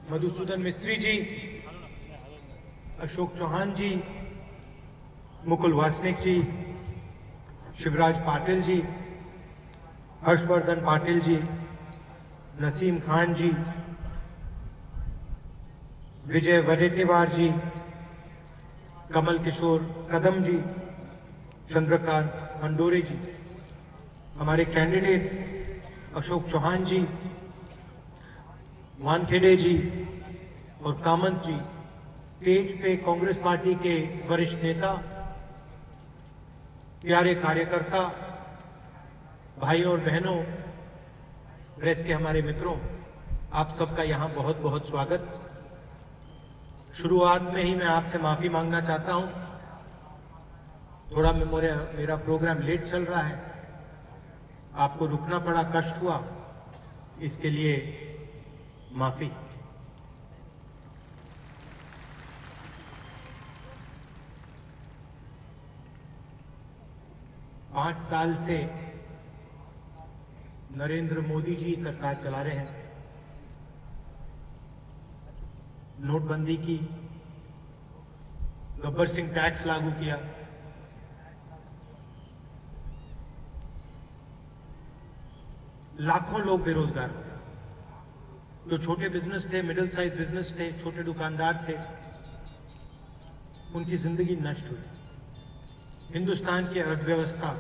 मधुसूदन मिस्त्री जी, अशोक चौहान जी, मुकुल वासनिक जी, शिवराज पाटिल जी, हर्षवर्धन पाटिल जी, नसीम खान जी, विजय वडेट्टीवार जी, कमल किशोर कदम जी, चंद्रकांत खंडोरे जी, हमारे कैंडिडेट्स अशोक चौहान जी, वानखेड़े जी और कामत जी, स्टेज पे कांग्रेस पार्टी के वरिष्ठ नेता, प्यारे कार्यकर्ता, भाइयों और बहनों, प्रेस के हमारे मित्रों, आप सबका यहां बहुत बहुत स्वागत। शुरुआत में ही मैं आपसे माफी मांगना चाहता हूं, थोड़ा मेरा प्रोग्राम लेट चल रहा है, आपको रुकना पड़ा, कष्ट हुआ, इसके लिए माफी। पांच साल से नरेंद्र मोदी जी सरकार चला रहे हैं। नोटबंदी की, गब्बर सिंह टैक्स लागू किया, लाखों लोग बेरोजगार हुए। जो छोटे बिजनेस थे, मिडिल साइज बिजनेस थे, छोटे दुकानदार थे, उनकी जिंदगी नष्ट हुई। हिंदुस्तान की अर्थव्यवस्था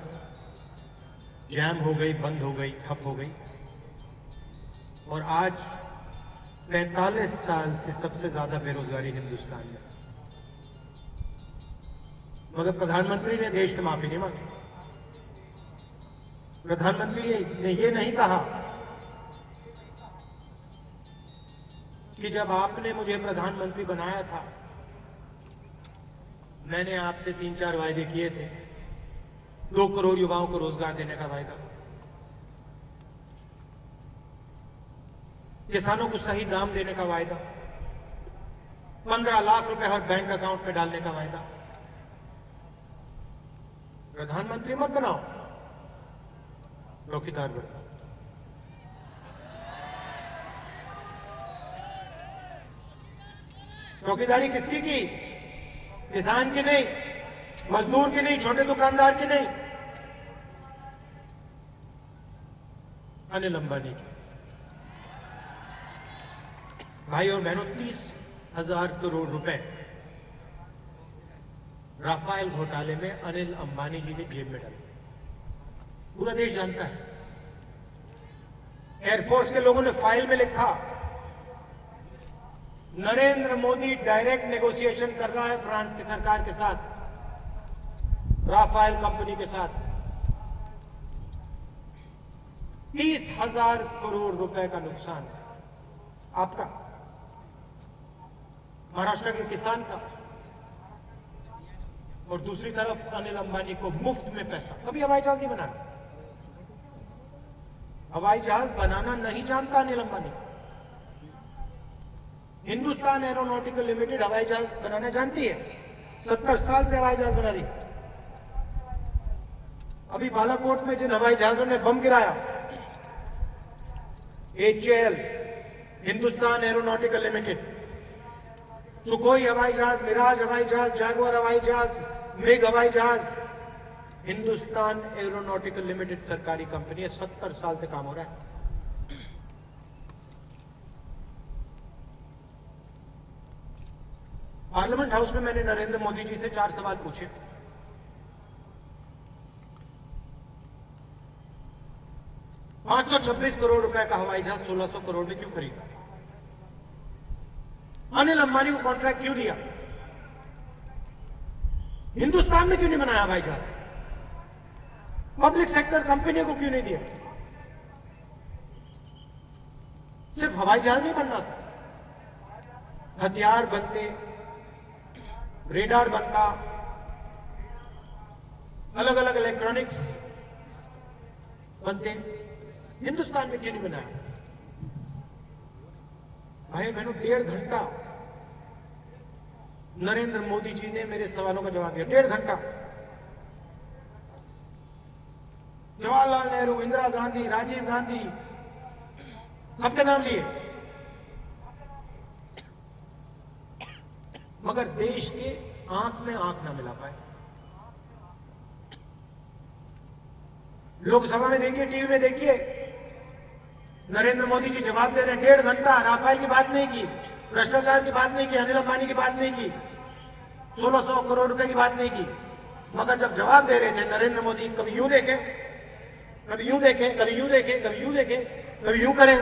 जैम हो गई, बंद हो गई, ठप हो गई। और आज 45 साल से सबसे ज्यादा बेरोजगारी हिंदुस्तान में। मगर प्रधानमंत्री ने देश से माफी नहीं मांगी। प्रधानमंत्री ने ये नहीं कहा कि जब आपने मुझे प्रधानमंत्री बनाया था, मैंने आपसे 3-4 वायदे किए थे। 2 करोड़ युवाओं को रोजगार देने का वायदा, किसानों को सही दाम देने का वायदा, 15 लाख रुपए हर बैंक अकाउंट में डालने का वायदा। प्रधानमंत्री मत बनाओ, चौकीदार बनाओ। चौकीदारी किसकी की? किसान की नहीं, मजदूर की नहीं, छोटे दुकानदार की नहीं, अनिल अंबानी की। भाई और बहनों, 30,000 करोड़ रुपए राफेल घोटाले में अनिल अंबानी जी के जेब में डाले, पूरा देश जानता है। एयरफोर्स के लोगों ने फाइल में लिखा, नरेंद्र मोदी डायरेक्ट नेगोशिएशन कर रहा है फ्रांस की सरकार के साथ, राफेल कंपनी के साथ। 30,000 करोड़ रुपए का नुकसान आपका, महाराष्ट्र के किसान का। और दूसरी तरफ अनिल अंबानी को मुफ्त में पैसा। कभी हवाई जहाज नहीं बनाया, हवाई जहाज बनाना नहीं जानता अनिल अंबानी। हिंदुस्तान एरोनॉटिकल लिमिटेड हवाई जहाज बनाना जानती है, 70 साल से हवाई जहाज बना रही। अभी बालाकोट में जिन हवाई जहाजों ने बम गिराया, HAL, Hindustan aeronautical limited, Sukhoi हवाई जहाज, मिराज हवाई जहाज, जैगुआर हवाई जहाज, मिग हवाई जहाज, हिंदुस्तान एरोनॉटिकल लिमिटेड सरकारी कंपनी है, 70 साल से काम हो रहा है। पार्लियामेंट हाउस में मैंने नरेंद्र मोदी जी से 4 सवाल पूछे। $526 करोड़ रुपए का हवाई जहाज 1600 करोड़ में क्यों खरीदा? अनिल अंबानी को कॉन्ट्रैक्ट क्यों दिया? हिंदुस्तान में क्यों नहीं बनाया हवाई जहाज? पब्लिक सेक्टर कंपनियों को क्यों नहीं दिया? सिर्फ हवाई जहाज नहीं बनना था, हथियार बनते, रेडार बनता, अलग अलग इलेक्ट्रॉनिक्स बनते, हिंदुस्तान में क्यों नहीं बनाया? भाई बहनों, 1.5 घंटा नरेंद्र मोदी जी ने मेरे सवालों का जवाब दिया। 1.5 घंटा। जवाहरलाल नेहरू, इंदिरा गांधी, राजीव गांधी, सबके नाम लिए। मगर देश के आंख में आंख ना मिला पाए। लोकसभा में देखिए, टीवी में देखिए, नरेंद्र मोदी जी जवाब दे रहे हैं। 1.5 घंटा राफेल की बात नहीं की, भ्रष्टाचार की बात नहीं की, अनिल अंबानी की बात नहीं की, 1600 करोड़ रुपए की बात नहीं की। मगर जब जवाब दे रहे थे नरेंद्र मोदी, कभी यूं देखें, कभी यूं देखें, कभी यूं देखें, कभी यूं देखें, कभी यूं करें,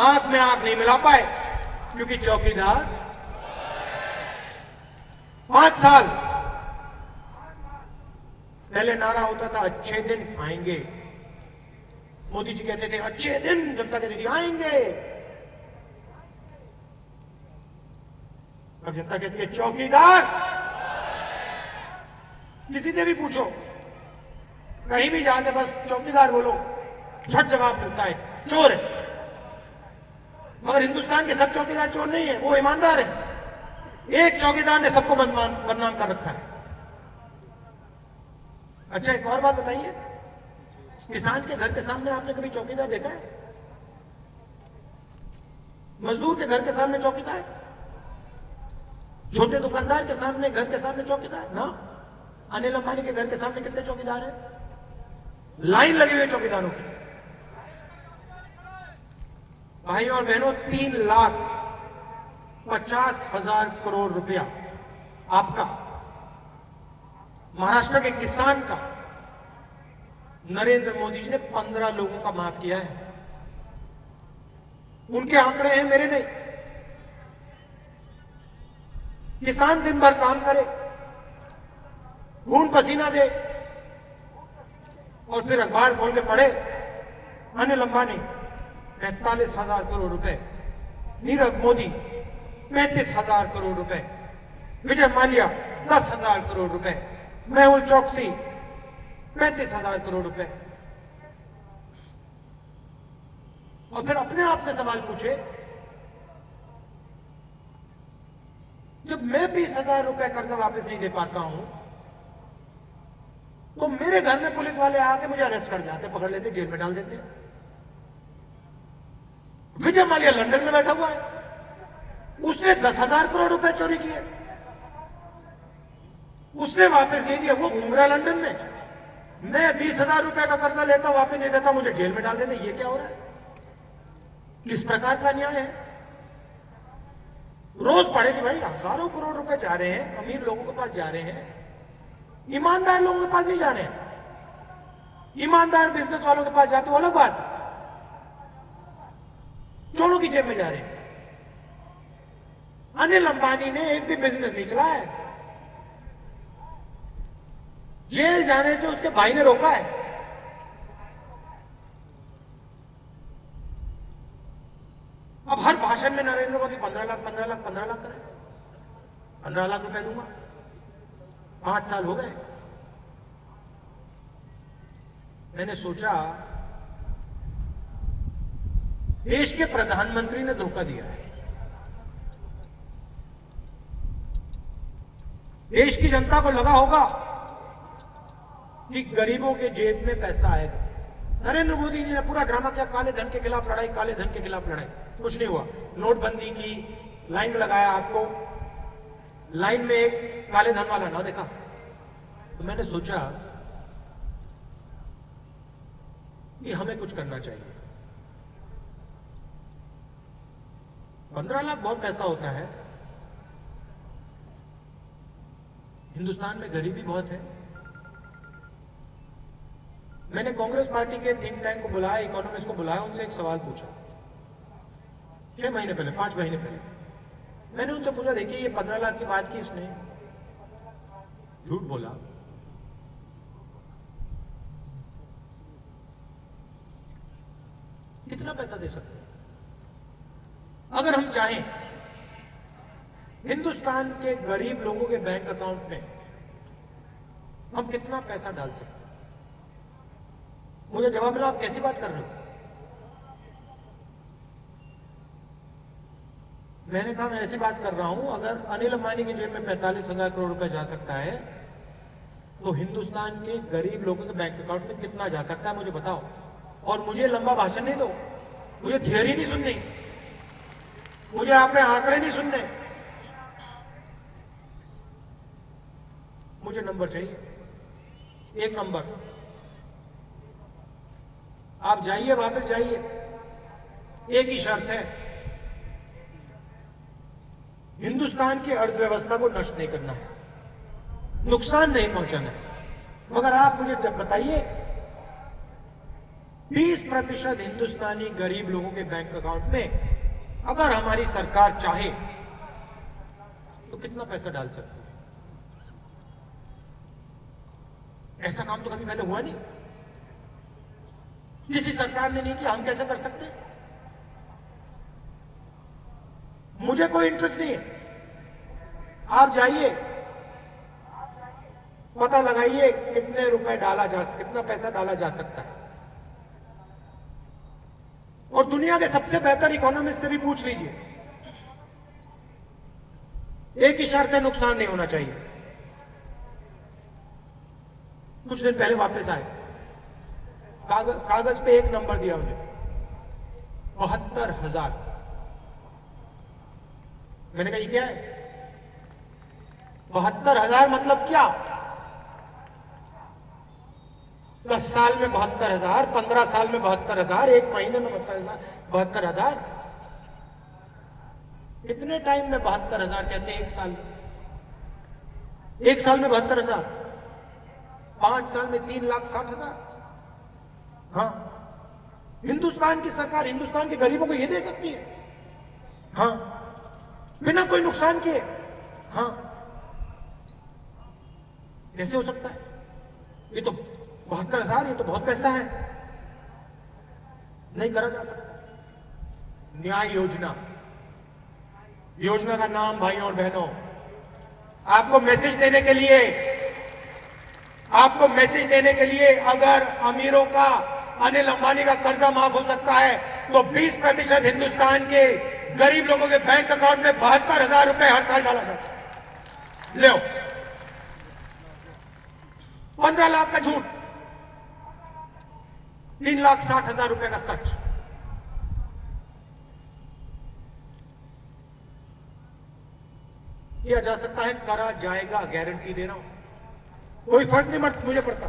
आंख में आंख नहीं मिला पाए। क्योंकि चौकीदार 5 साल पहले नारा होता था अच्छे दिन आएंगे। मोदी जी कहते थे अच्छे दिन, जनता कहती थी आएंगे। अब जनता कहती है चौकीदार। किसी से भी पूछो, कहीं भी जाके बस चौकीदार बोलो, झट जवाब मिलता है चोर है। मगर हिंदुस्तान के सब चौकीदार चोर नहीं है, वो ईमानदार है। एक चौकीदार ने सबको बदनाम कर रखा है। अच्छा, एक और बात बताइए, किसान के घर के सामने आपने कभी चौकीदार देखा है? मजदूर के घर के सामने चौकीदार? छोटे दुकानदार के सामने, घर के सामने चौकीदार ना? अनिल अंबानी के घर के सामने कितने चौकीदार हैं? लाइन लगी हुई चौकीदारों की। भाइयों और बहनों, 3,50,000 करोड़ रुपया आपका, महाराष्ट्र के किसान का, नरेंद्र मोदी जी ने 15 लोगों का माफ किया है। उनके आंकड़े हैं, मेरे नहीं। किसान दिन भर काम करे, खून पसीना दे, और फिर अखबार खोल के पढ़े अनिल अंबानी 45,000 करोड़ रुपए, नीरव मोदी 35,000 करोड़ रुपए, विजय माल्या 10,000 करोड़ रुपए, मेहुल चौकसी 35,000 करोड़ रुपए। और फिर अपने आप से सवाल पूछे, जब मैं 20,000 रुपए कर्जा वापस नहीं दे पाता हूं, तो मेरे घर में पुलिस वाले आके मुझे अरेस्ट कर जाते, पकड़ लेते, जेल में डाल देते। विजय माल्या लंदन में बैठा हुआ है, उसने 10,000 करोड़ रुपए चोरी किए, उसने वापस नहीं दिया, वो घूम रहा लंदन में। मैं 20,000 रुपए का कर्जा लेता हूं, वापस नहीं देता, मुझे जेल में डाल देते। ये क्या हो रहा है? किस प्रकार का न्याय है? रोज पढ़े कि भाई हजारों करोड़ रुपए जा रहे हैं, अमीर लोगों के पास जा रहे हैं, ईमानदार लोगों के पास नहीं जा रहे हैं। ईमानदार बिजनेस वालों के पास जाते हो अलग बात, चोरों की जेब में जा रहे हैं। अनिल अंबानी ने एक भी बिजनेस नहीं चलाया है, जेल जाने से उसके भाई ने रोका है। अब हर भाषण में नरेंद्र मोदी 15 लाख 15 लाख 15 लाख करें, 15 लाख रुपए दूंगा। 5 साल हो गए। मैंने सोचा देश के प्रधानमंत्री ने धोखा दिया है, देश की जनता को लगा होगा कि गरीबों के जेब में पैसा आएगा। नरेंद्र मोदी जी ने पूरा ड्रामा किया, काले धन के खिलाफ लड़ाई, काले धन के खिलाफ लड़ाई, कुछ नहीं हुआ। नोटबंदी की, लाइन में लगाया, आपको लाइन में एक काले धन वाला ना देखा। तो मैंने सोचा कि हमें कुछ करना चाहिए। 15 लाख बहुत पैसा होता है, हिंदुस्तान में गरीबी बहुत है। मैंने कांग्रेस पार्टी के थिंक टैंक को बुलाया, इकोनॉमिस्ट को बुलाया, उनसे एक सवाल पूछा 6 महीने पहले, 5 महीने पहले। मैंने उनसे पूछा, देखिए ये 15 लाख की बात की, इसने झूठ बोला, कितना पैसा दे सकते हैं? अगर हम चाहें हिंदुस्तान के गरीब लोगों के बैंक अकाउंट में हम कितना पैसा डाल सकते हैं? मुझे जवाब मिला, आप कैसी बात कर रहे हो? मैंने कहा, मैं ऐसी बात कर रहा हूं, अगर अनिल अंबानी की जेब में 45,000 करोड़ रुपए जा सकता है, तो हिंदुस्तान के गरीब लोगों के बैंक अकाउंट में कितना जा सकता है, मुझे बताओ। और मुझे लंबा भाषण नहीं दो, मुझे थियरी नहीं सुननी, मुझे आपने आंकड़े नहीं सुनने, मुझे नंबर चाहिए, एक नंबर। आप जाइए, वापस जाइए, एक ही शर्त है, हिंदुस्तान की अर्थव्यवस्था को नष्ट नहीं करना है, नुकसान नहीं पहुंचाना है। मगर आप मुझे जब बताइए 20% हिंदुस्तानी गरीब लोगों के बैंक अकाउंट में अगर हमारी सरकार चाहे तो कितना पैसा डाल सकती है? ऐसा काम तो कभी पहले हुआ नहीं, किसी सरकार ने नहीं किया। हम कैसे कर सकते हैं? मुझे कोई इंटरेस्ट नहीं है। आप जाइए, पता लगाइए कितने रुपए डाला जा, कितना पैसा डाला जा सकता है, और दुनिया के सबसे बेहतर इकोनॉमिस्ट से भी पूछ लीजिए। एक ही शर्त है, नुकसान नहीं होना चाहिए। कुछ दिन पहले वापस आए, कागज पे एक नंबर दिया उन्हें, 72,000। मैंने कहा ये क्या है? 72,000 मतलब क्या? 10 साल में 72,000, 15 साल में 72,000, एक महीने में 72,000। कितने टाइम में 72,000 कहते हैं? एक साल में। एक साल में 72,000, 5 साल में 3,60,000। हाँ, हिंदुस्तान की सरकार हिंदुस्तान के गरीबों को यह दे सकती है? हाँ, बिना कोई नुकसान किए। हाँ, कैसे हो सकता है? ये तो 72,000, ये तो बहुत पैसा है, नहीं करा जा सकता। न्याय योजना, योजना का नाम भाइयों और बहनों, आपको मैसेज देने के लिए, अगर अमीरों का, अनिल अंबानी का कर्जा माफ हो सकता है तो 20% हिंदुस्तान के गरीब लोगों के बैंक अकाउंट में 72,000 रुपए हर साल डाला जा सकता है। ले 15 लाख का झूठ, 3,60,000 रुपए का सच। किया जा सकता है, करा जाएगा, गारंटी दे रहा हूं। कोई फर्क नहीं मुझे पड़ता।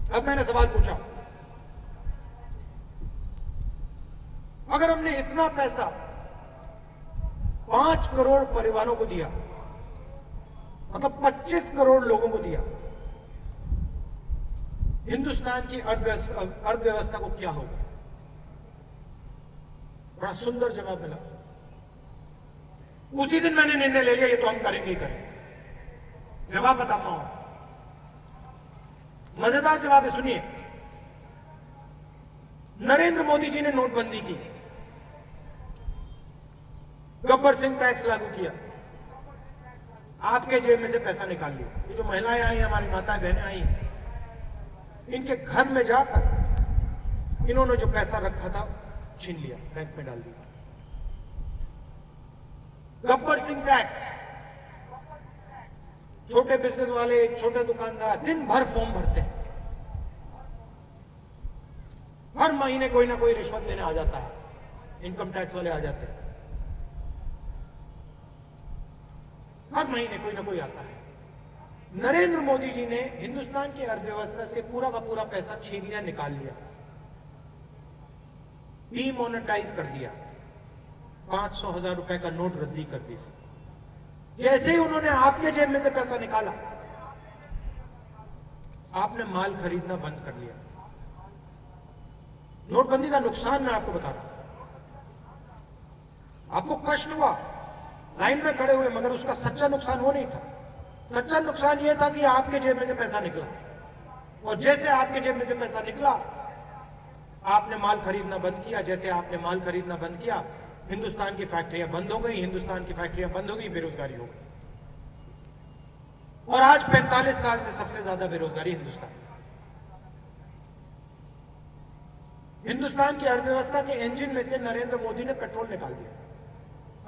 अब मैंने सवाल पूछा, अगर हमने इतना पैसा 5 करोड़ परिवारों को दिया, मतलब 25 करोड़ लोगों को दिया, हिंदुस्तान की अर्थव्यवस्था को क्या होगा? बड़ा सुंदर जवाब मिला। उसी दिन मैंने निर्णय ले लिया, ये तो हम करेंगे ही करेंगे। जवाब बताता हूं, मजेदार जवाब है, सुनिए। नरेंद्र मोदी जी ने नोटबंदी की, गब्बर सिंह टैक्स लागू किया, आपके जेब में से पैसा निकाल लिया। ये जो महिलाएं आई, हमारी माताएं बहनें आई, इनके घर में जाकर इन्होंने जो पैसा रखा था छीन लिया, बैंक में डाल दिया। गब्बर सिंह टैक्स। छोटे बिजनेस वाले, छोटे दुकानदार दिन भर फॉर्म भरते हैं, हर महीने कोई ना कोई रिश्वत लेने आ जाता है, इनकम टैक्स वाले आ जाते हैं, हर महीने कोई ना कोई आता है। नरेंद्र मोदी जी ने हिंदुस्तान की अर्थव्यवस्था से पूरा का पूरा पैसा छीन लिया, निकाल लिया, डीमोनेटाइज कर दिया, 500,000 रुपए का नोट रद्दी कर दिया। जैसे ही उन्होंने आपके जेब में से पैसा निकाला, आपने माल खरीदना बंद कर लिया। नोटबंदी का नुकसान मैं आपको बता रहा हूं। आपको कष्ट हुआ, लाइन में खड़े हुए, मगर उसका सच्चा नुकसान वो नहीं था। सच्चा नुकसान यह था कि आपके जेब में से पैसा निकला, और जैसे आपके जेब में से पैसा निकला, आपने माल खरीदना बंद किया। जैसे आपने माल खरीदना बंद किया, हिंदुस्तान की फैक्ट्रियां बंद हो गई, हिंदुस्तान की फैक्ट्रियां बंद हो गई, बेरोजगारी हो गई। और आज 45 साल से सबसे ज्यादा बेरोजगारी हिंदुस्तान की अर्थव्यवस्था के इंजन में से नरेंद्र मोदी ने पेट्रोल निकाल दिया,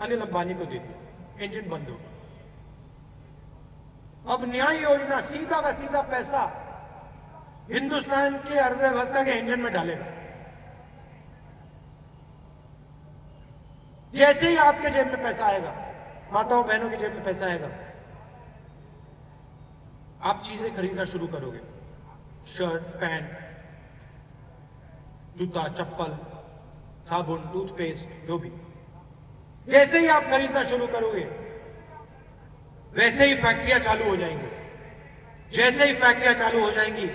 अनिल अंबानी को दे दिया, इंजन बंद हो गया। अब न्याय योजना सीधा का सीधा पैसा हिंदुस्तान की अर्थव्यवस्था के इंजन में डालेगा। जैसे ही आपके जेब में पैसा आएगा, माताओं बहनों की जेब में पैसा आएगा, आप चीजें खरीदना शुरू करोगे, शर्ट, पैंट, जूता, चप्पल, साबुन, टूथपेस्ट, जो भी। जैसे ही आप खरीदना शुरू करोगे वैसे ही फैक्ट्रियां चालू हो जाएंगी। जैसे ही फैक्ट्रियां चालू हो जाएंगी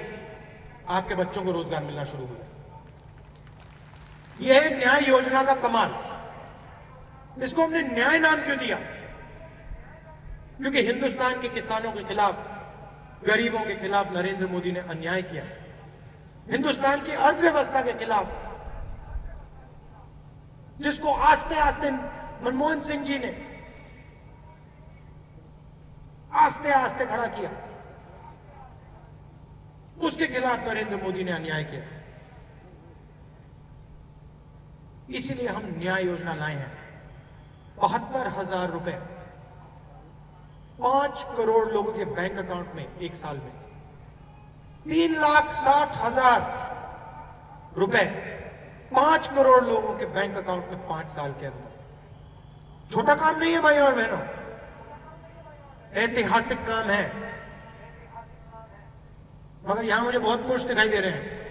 आपके बच्चों को रोजगार मिलना शुरू हो जाएगा। यह है न्याय योजना का कमाल। इसको हमने न्याय नाम क्यों दिया? क्योंकि हिंदुस्तान के किसानों के खिलाफ, गरीबों के खिलाफ नरेंद्र मोदी ने अन्याय किया। हिंदुस्तान की अर्थव्यवस्था के खिलाफ, जिसको आस्ते आस्ते मनमोहन सिंह जी ने आस्ते आस्ते खड़ा किया, उसके खिलाफ नरेंद्र मोदी ने अन्याय किया। इसलिए हम न्याय योजना लाए हैं। 72,000 रुपए 5 करोड़ लोगों के बैंक अकाउंट में एक साल में, 3,60,000 रुपए 5 करोड़ लोगों के बैंक अकाउंट में 5 साल के अंदर। छोटा काम नहीं है भाई और बहनों, ऐतिहासिक काम है। मगर यहां मुझे बहुत पुरुष दिखाई दे रहे हैं।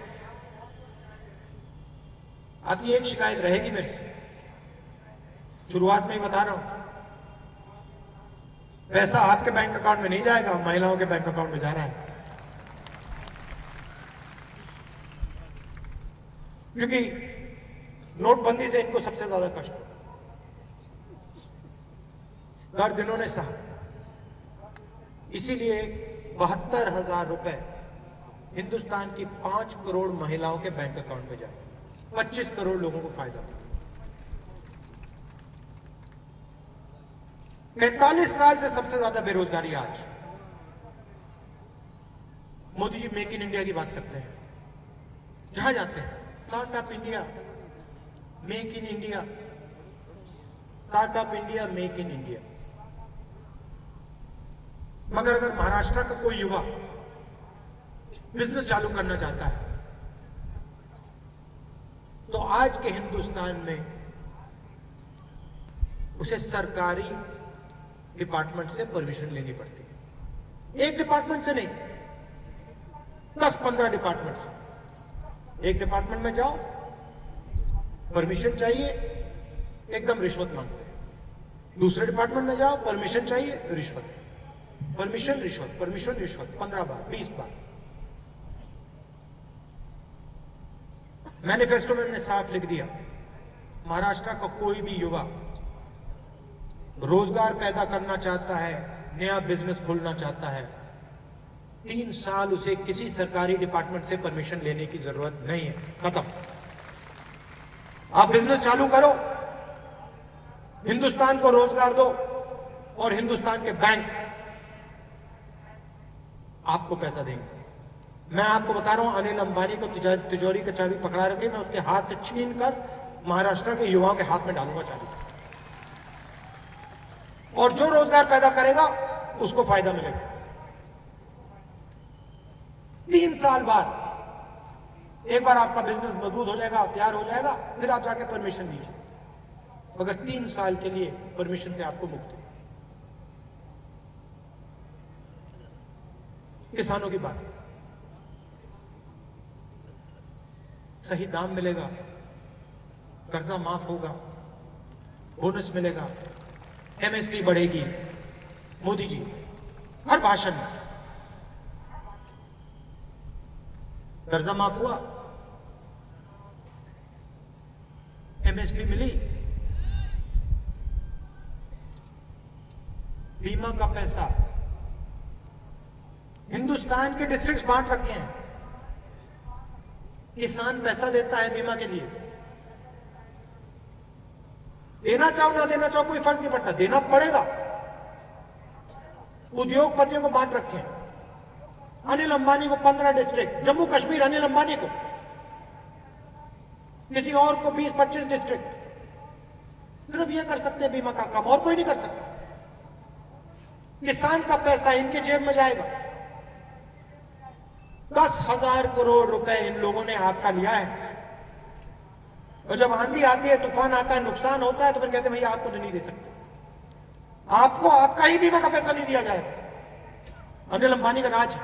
आपकी एक शिकायत रहेगी मेरे से, शुरुआत में ही बता रहा हूं, पैसा आपके बैंक अकाउंट में नहीं जाएगा, महिलाओं के बैंक अकाउंट में जा रहा है। क्योंकि नोटबंदी से इनको सबसे ज्यादा कष्ट हुआ, दर्द इन्होंने सहा। इसीलिए 72,000 रुपए हिंदुस्तान की 5 करोड़ महिलाओं के बैंक अकाउंट में जाए, 25 करोड़ लोगों को फायदा हो। 45 साल से सबसे ज्यादा बेरोजगारी आज। Modi ji make in India की बात करते हैं, जहां जाते हैं startup India, make in India, startup India, make in India. मगर अगर महाराष्ट्र का कोई युवा बिजनेस चालू करना चाहता है तो आज के हिंदुस्तान में उसे सरकारी डिपार्टमेंट से परमिशन लेनी पड़ती है। एक डिपार्टमेंट से नहीं, 10-15 डिपार्टमेंट से। एक डिपार्टमेंट में जाओ, परमिशन चाहिए, एकदम रिश्वत मांगते हैं। दूसरे डिपार्टमेंट में जाओ, परमिशन चाहिए, रिश्वत, परमिशन रिश्वत, परमिशन रिश्वत, 15 बार, 20 बार। मैनिफेस्टो में हमने साफ लिख दिया, महाराष्ट्र का कोई भी युवा रोजगार पैदा करना चाहता है, नया बिजनेस खोलना चाहता है, 3 साल उसे किसी सरकारी डिपार्टमेंट से परमिशन लेने की जरूरत नहीं है। खत्म। आप बिजनेस चालू करो, हिंदुस्तान को रोजगार दो और हिंदुस्तान के बैंक आपको पैसा देंगे। मैं आपको बता रहा हूं, अनिल अंबानी को तिजोरी का चाबी पकड़ा रखे, मैं उसके हाथ से छीन कर महाराष्ट्र के युवाओं के हाथ में डालूंगा चाबी, और जो रोजगार पैदा करेगा उसको फायदा मिलेगा। 3 साल बाद एक बार आपका बिजनेस मजबूत हो जाएगा, तैयार हो जाएगा, फिर आप जाके परमिशन दीजिए। मगर 3 साल के लिए परमिशन से आपको मुक्ति। किसानों की बात, सही दाम मिलेगा, कर्जा माफ होगा, बोनस मिलेगा, एमएसपी बढ़ेगी। मोदी जी हर भाषण में कर्जा माफ हुआ, एमएसपी मिली, बीमा का पैसा हिंदुस्तान के डिस्ट्रिक्ट्स बांट रखे हैं। किसान पैसा देता है बीमा के लिए, देना चाहो ना देना चाहो कोई फर्क नहीं पड़ता, देना पड़ेगा। उद्योगपतियों को बांट रखे हैं, अनिल अंबानी को 15 डिस्ट्रिक्ट, जम्मू कश्मीर अनिल अंबानी को, किसी और को 20-25 डिस्ट्रिक्ट। सिर्फ ये कर सकते हैं बीमा का काम, और कोई नहीं कर सकता। किसान का पैसा इनके जेब में जाएगा। 10,000 करोड़ रुपए इन लोगों ने आपका लिया है, और जब आंधी आती है, तूफान आता है, नुकसान होता है, तो फिर कहते हैं भैया आपको तो नहीं दे सकते, आपको आपका ही बीमा का पैसा नहीं दिया जाएगा। अनिल अंबानी का राज है।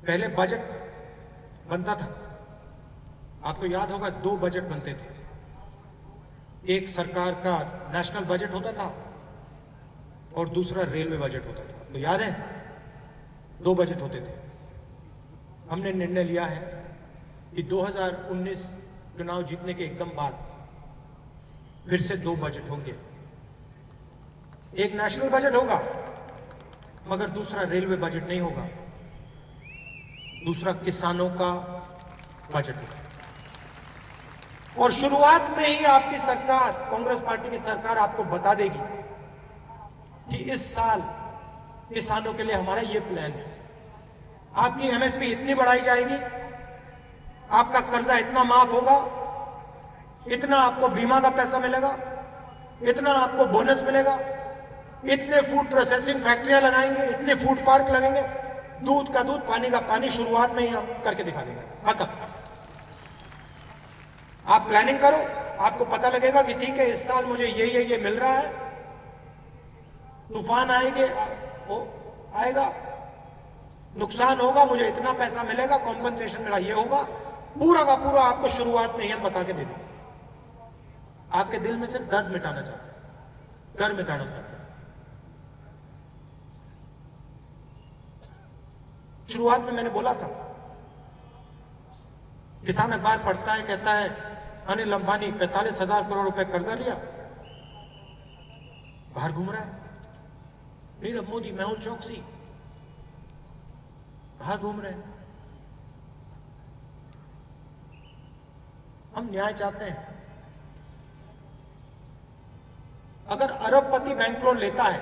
पहले बजट बनता था, आपको याद होगा 2 बजट बनते थे। एक सरकार का नेशनल बजट होता था और दूसरा रेलवे बजट होता था। तो याद है 2 बजट होते थे। हमने निर्णय लिया है कि 2019 चुनाव जीतने के एकदम बाद फिर से 2 बजट होंगे। एक नेशनल बजट होगा मगर दूसरा रेलवे बजट नहीं होगा, दूसरा किसानों का बजट होगा। और शुरुआत में ही आपकी सरकार, कांग्रेस पार्टी की सरकार आपको बता देगी कि इस साल किसानों के लिए हमारा ये प्लान है। आपकी एमएसपी इतनी बढ़ाई जाएगी, आपका कर्जा इतना माफ होगा, इतना आपको बीमा का पैसा मिलेगा, इतना आपको बोनस मिलेगा, इतने फूड प्रोसेसिंग फैक्ट्रियां लगाएंगे, इतने फूड पार्क लगेंगे, दूध का दूध पानी का पानी शुरुआत में ही हम करके दिखा देंगे। खत्म। आप प्लानिंग करो, आपको पता लगेगा कि ठीक है इस साल मुझे ये मिल रहा है, तूफान आएगा, नुकसान होगा, मुझे इतना पैसा मिलेगा, कॉम्पनसेशन मेरा ये होगा, पूरा का पूरा आपको शुरुआत में ही हम बता के दे देंगे। आपके दिल में सिर्फ दर्द मिटाना चाहते हैं, डर मिटाना चाहते हैं। शुरुआत में मैंने बोला था, किसान अखबार पढ़ता है, कहता है अनिल अंबानी 45,000 करोड़ रुपए कर्जा लिया, बाहर घूम रहा है। नीरव मोदी, मेहुल चौकसी बाहर घूम रहे हैं। हम न्याय चाहते हैं। अगर अरबपति बैंक लोन लेता है,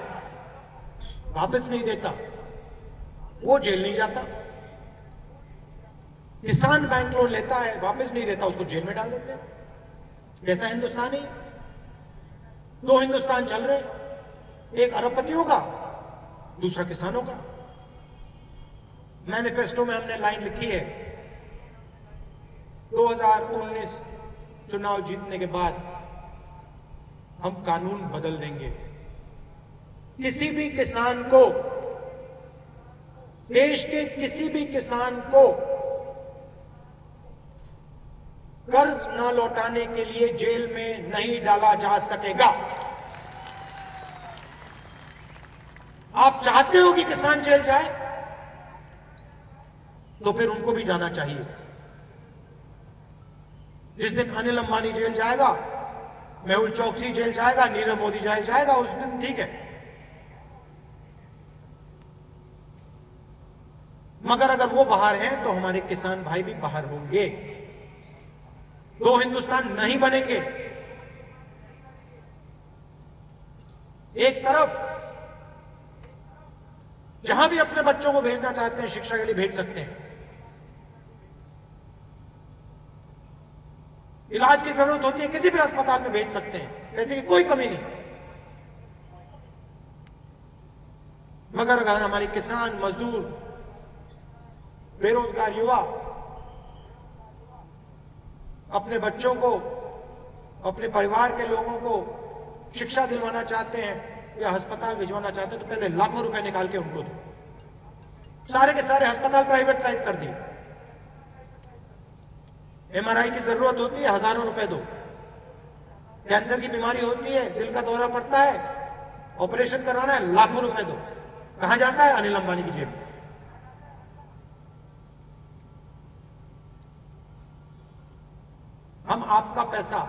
वापस नहीं देता, वो जेल नहीं जाता। किसान बैंक लोन लेता है, वापस नहीं देता, उसको जेल में डाल देते हैं। कैसा हिंदुस्तान है? 2 हिंदुस्तान चल रहे, एक अरबपतियों का, दूसरा किसानों का। मैनिफेस्टो में हमने लाइन लिखी है, 2019 चुनाव जीतने के बाद हम कानून बदल देंगे। किसी भी किसान को, देश के किसी भी किसान को कर्ज न लौटाने के लिए जेल में नहीं डाला जा सकेगा। आप चाहते हो कि किसान जेल जाए, तो फिर उनको भी जाना चाहिए। जिस दिन अनिल अंबानी जेल जाएगा, मेहुल चौकसी जेल जाएगा, नीरव मोदी जेल जाएगा, उस दिन ठीक है। मगर अगर वो बाहर हैं तो हमारे किसान भाई भी बाहर होंगे। 2 हिंदुस्तान नहीं बनेंगे। एक तरफ जहां भी अपने बच्चों को भेजना चाहते हैं, शिक्षा के लिए भेज सकते हैं, इलाज की जरूरत होती है किसी भी अस्पताल में भेज सकते हैं, पैसे की कोई कमी नहीं। मगर अगर हमारे किसान, मजदूर, बेरोजगार युवा अपने बच्चों को, अपने परिवार के लोगों को शिक्षा दिलवाना चाहते हैं या अस्पताल भिजवाना चाहते हैं, तो पहले लाखों रुपए निकाल के उनको दो। सारे के सारे अस्पताल प्राइवेटाइज कर दिए। एमआरआई की जरूरत होती है, हजारों रुपए दो। कैंसर की बीमारी होती है, दिल का दौरा पड़ता है, ऑपरेशन कराना है, लाखों रुपए दो। कहां जाता है? अनिल अंबानी की जेब में। हम आपका पैसा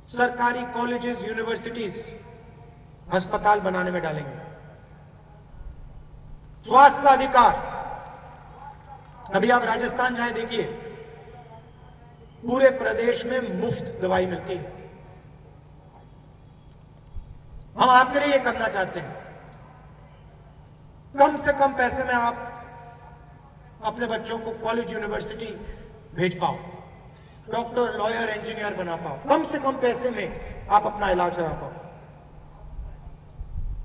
सरकारी कॉलेजेस, यूनिवर्सिटीज, अस्पताल बनाने में डालेंगे। स्वास्थ्य का अधिकार, अभी आप राजस्थान जाएं, देखिए पूरे प्रदेश में मुफ्त दवाई मिलती है। हम आपके लिए ये करना चाहते हैं। कम से कम पैसे में आप अपने बच्चों को कॉलेज, यूनिवर्सिटी भेज पाओ, डॉक्टर, लॉयर, इंजीनियर बना पाओ। कम से कम पैसे में आप अपना इलाज करा पाओ।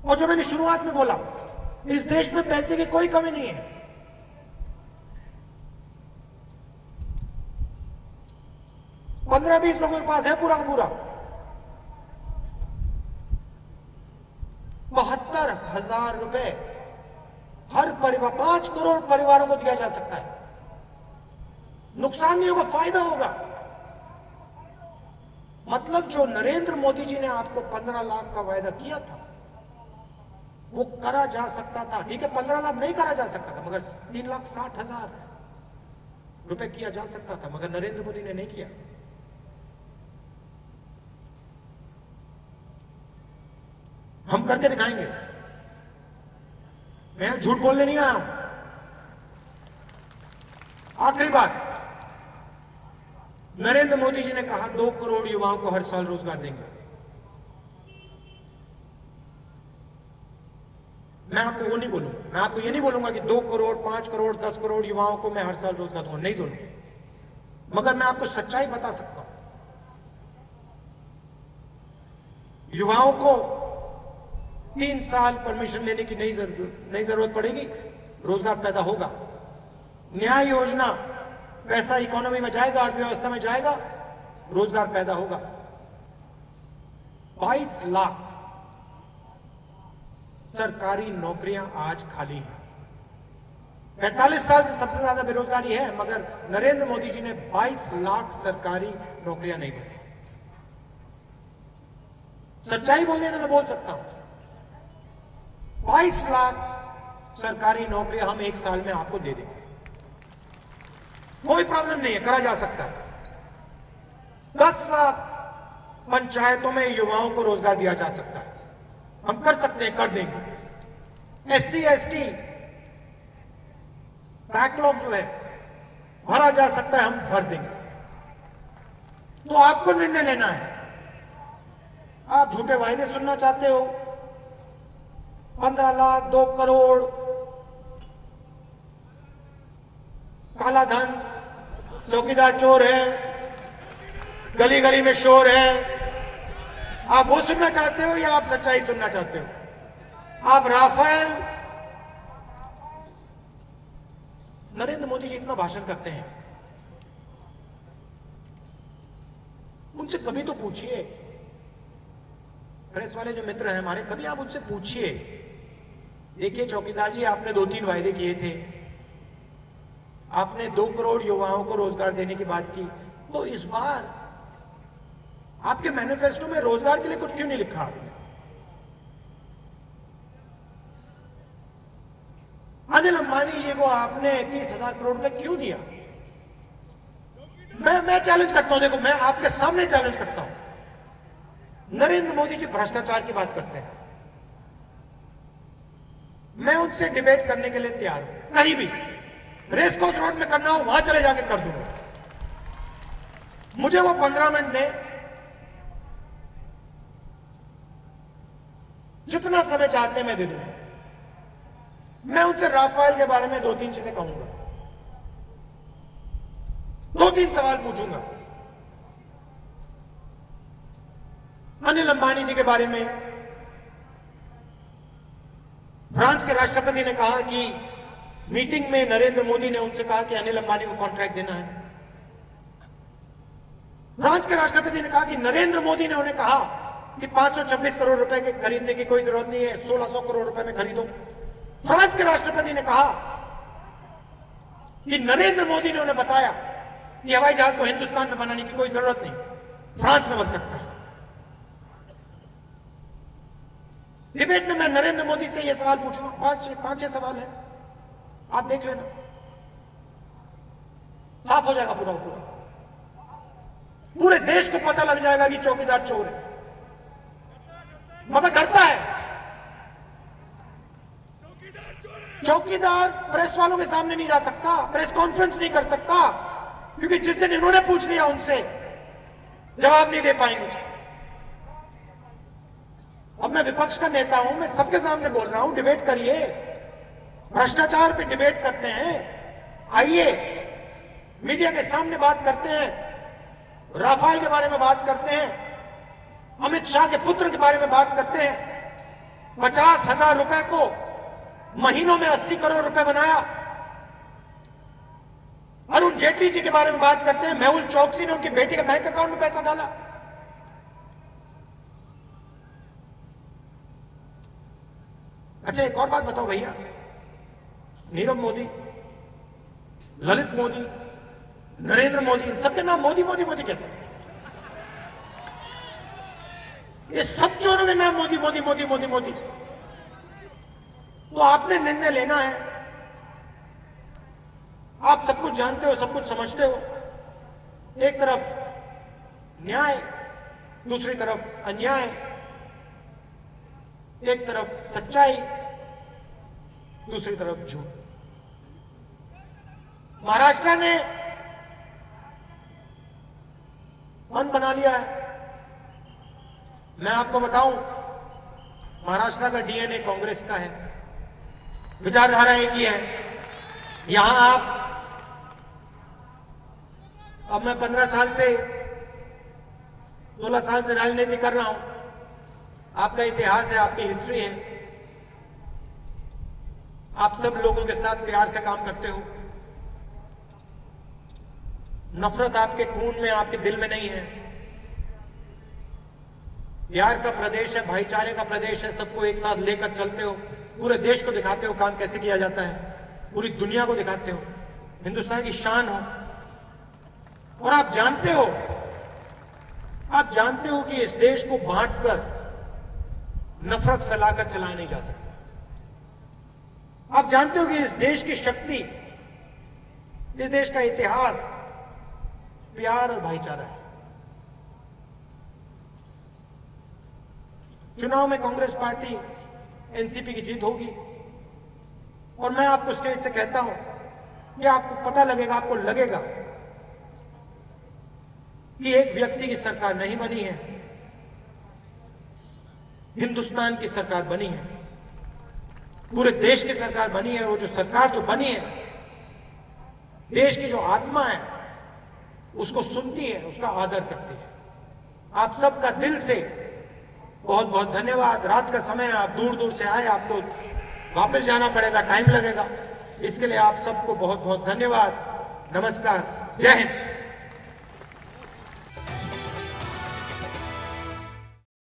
और जो मैंने शुरुआत में बोला, इस देश में पैसे की कोई कमी नहीं है। 15-20 लोगों के पास है पूरा का पूरा। 72,000 रुपए हर परिवार, 5 करोड़ परिवारों को दिया जा सकता है। नुकसान नहीं होगा, फायदा होगा। मतलब जो नरेंद्र मोदी जी ने आपको 15 लाख का वायदा किया था वो करा जा सकता था। ठीक है, 15 लाख नहीं करा जा सकता था, मगर 3,60,000 रुपए किया जा सकता था, मगर नरेंद्र मोदी ने नहीं किया। हम करके दिखाएंगे। मैं झूठ बोलने नहीं आया हूं। आखिरी बात, नरेंद्र मोदी जी ने कहा 2 करोड़ युवाओं को हर साल रोजगार देंगे। मैं आपको वो नहीं बोलूंगा, मैं आपको ये नहीं बोलूंगा कि 2 करोड़ 5 करोड़ 10 करोड़ युवाओं को मैं हर साल रोजगार दूंगा, नहीं दूंगा। मगर मैं आपको सच्चाई बता सकता हूं। युवाओं को 3 साल परमिशन लेने की नई जरूरत पड़ेगी, रोजगार पैदा होगा। न्याय योजना, पैसा इकोनॉमी में जाएगा, अर्थव्यवस्था में जाएगा, रोजगार पैदा होगा। 22 लाख सरकारी नौकरियां आज खाली हैं। 45 साल से सबसे ज्यादा बेरोजगारी है, मगर नरेंद्र मोदी जी ने 22 लाख सरकारी नौकरियां नहीं दी। सच्चाई बोलने तो मैं बोल सकता हूं। 22 लाख सरकारी नौकरियां हम 1 साल में आपको दे देंगे, कोई प्रॉब्लम नहीं है, करा जा सकता है। 10 लाख पंचायतों में युवाओं को रोजगार दिया जा सकता है, हम कर सकते हैं, कर देंगे। SC ST बैकलॉग जो है भरा जा सकता है, हम भर देंगे। तो आपको निर्णय लेना है। आप झूठे वायदे सुनना चाहते हो, 15 लाख 2 करोड़ काला धन, चौकीदार चोर है, गली गली में शोर है, आप वो सुनना चाहते हो या आप सच्चाई सुनना चाहते हो? आप राफेल, नरेंद्र मोदी जी इतना भाषण करते हैं, उनसे कभी तो पूछिए। प्रेस वाले जो मित्र हैं हमारे, कभी आप उनसे पूछिए, देखिए चौकीदार जी, आपने 2-3 वायदे किए थे, आपने 2 करोड़ युवाओं को रोजगार देने की बात की, तो इस बार आपके मैनिफेस्टो में रोजगार के लिए कुछ क्यों नहीं लिखा आपने? अनिल अंबानी जी को आपने 30,000 करोड़ रुपए क्यों दिया? मैं चैलेंज करता हूं, देखो मैं आपके सामने चैलेंज करता हूं। नरेंद्र मोदी जी भ्रष्टाचार की बात करते हैं, मैं उनसे डिबेट करने के लिए तैयार हूं। कहीं भी रेस कोर्स रोड में करना हो, वहां चले जाके कर दूंगा। मुझे वो 15 मिनट दे, जितना समय चाहते हैं मैं दे दूंगा। मैं उनसे राफेल के बारे में 2-3 चीजें कहूंगा, 2-3 सवाल पूछूंगा। अनिल अंबानी जी के बारे में फ्रांस के राष्ट्रपति ने कहा कि मीटिंग में नरेंद्र मोदी ने उनसे कहा कि अनिल अंबानी को कॉन्ट्रैक्ट देना है। फ्रांस के राष्ट्रपति ने कहा कि नरेंद्र मोदी ने उन्हें कहा कि 526 करोड़ रुपए के खरीदने की कोई जरूरत नहीं है, 1600 करोड़ रुपए में खरीदो। फ्रांस के राष्ट्रपति ने कहा कि नरेंद्र मोदी ने उन्हें बताया कि हवाई जहाज को हिंदुस्तान में बनाने की कोई जरूरत नहीं, फ्रांस में बन सकता है। डिबेट में मैं नरेंद्र मोदी से यह सवाल पूछूंगा, 5-6 सवाल है, आप देख लेना, साफ हो जाएगा पूरा पूरा। पूरे देश को पता लग जाएगा कि चौकीदार चोर है, मगर डरता है। चौकीदार प्रेस वालों के सामने नहीं जा सकता, प्रेस कॉन्फ्रेंस नहीं कर सकता, क्योंकि जिस दिन इन्होंने पूछ लिया उनसे जवाब नहीं दे पाएंगे। अब मैं विपक्ष का नेता हूं, मैं सबके सामने बोल रहा हूं, डिबेट करिए, भ्रष्टाचार पे डिबेट करते हैं, आइए मीडिया के सामने बात करते हैं, राफेल के बारे में बात करते हैं, अमित शाह के पुत्र के बारे में बात करते हैं। 50,000 रुपए को महीनों में 80 करोड़ रुपए बनाया, अरुण जेटली जी के बारे में बात करते हैं, मेहुल चोकसी ने उनकी बेटी के बैंक अकाउंट में पैसा डाला। अच्छा एक और बात बताओ भैया, नीरव मोदी, ललित मोदी, नरेंद्र मोदी, इन सबके नाम मोदी मोदी मोदी कैसे? ये सब चोरों के नाम मोदी मोदी मोदी मोदी मोदी। तो आपने निर्णय लेना है। आप सब कुछ जानते हो, सब कुछ समझते हो। एक तरफ न्याय, दूसरी तरफ अन्याय, एक तरफ सच्चाई, दूसरी तरफ झूठ। महाराष्ट्र ने मन बना लिया है। मैं आपको बताऊं, महाराष्ट्र का डीएनए कांग्रेस का है, विचारधारा एक ही है। यहां आप, अब मैं 15 साल से 16 साल से राजनीति कर रहा हूं। आपका इतिहास है, आपकी हिस्ट्री है। आप सब लोगों के साथ प्यार से काम करते हो। नफरत आपके खून में, आपके दिल में नहीं है। प्यार का प्रदेश है, भाईचारे का प्रदेश है। सबको एक साथ लेकर चलते हो, पूरे देश को दिखाते हो काम कैसे किया जाता है, पूरी दुनिया को दिखाते हो, हिंदुस्तान की शान हो। और आप जानते हो कि इस देश को बांटकर नफरत फैलाकर चलाया नहीं जा सकता। आप जानते हो कि इस देश की शक्ति, इस देश का इतिहास प्यार और भाईचारा है। चुनाव में कांग्रेस पार्टी एनसीपी की जीत होगी। और मैं आपको स्टेट से कहता हूं कि आपको पता लगेगा, आपको लगेगा कि एक व्यक्ति की सरकार नहीं बनी है, हिंदुस्तान की सरकार बनी है, पूरे देश की सरकार बनी है। और जो सरकार जो बनी है, देश की जो आत्मा है उसको सुनती है, उसका आदर करती है। आप सबका दिल से बहुत बहुत धन्यवाद। रात का समय है, आप दूर दूर से आए, आपको वापस जाना पड़ेगा, टाइम लगेगा, इसके लिए आप सबको बहुत बहुत धन्यवाद। नमस्कार, जय हिंद।